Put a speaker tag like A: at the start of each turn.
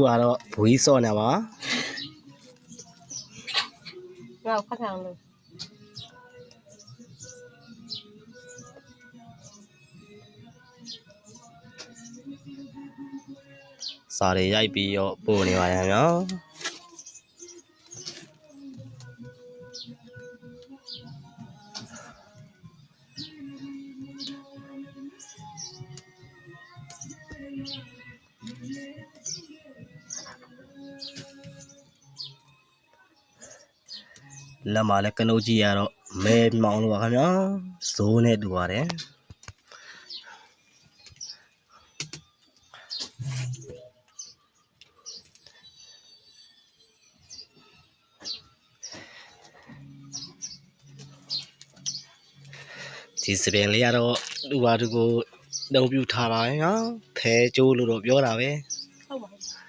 A: ခုကတော့ဘူကြီးစော့နေပါ
B: ငါဖတ်ထားလို့
A: စာတွေရိုက်ပြီးတော့ပို့နေပါရနော်လက်မှာလည်းကနုတ်ကြီးရတော့မဲမောင်းလို့ပါခင်ဗျာဇိုးနဲ့တူပါတယ်ဒီစပင်လေးကတော့လူပါသူကိုနှုံပြထားပါရဲ့နော်ဖဲကျိုးလို့တော့ပြောတာပဲ
B: ဟုတ်ပါဘူး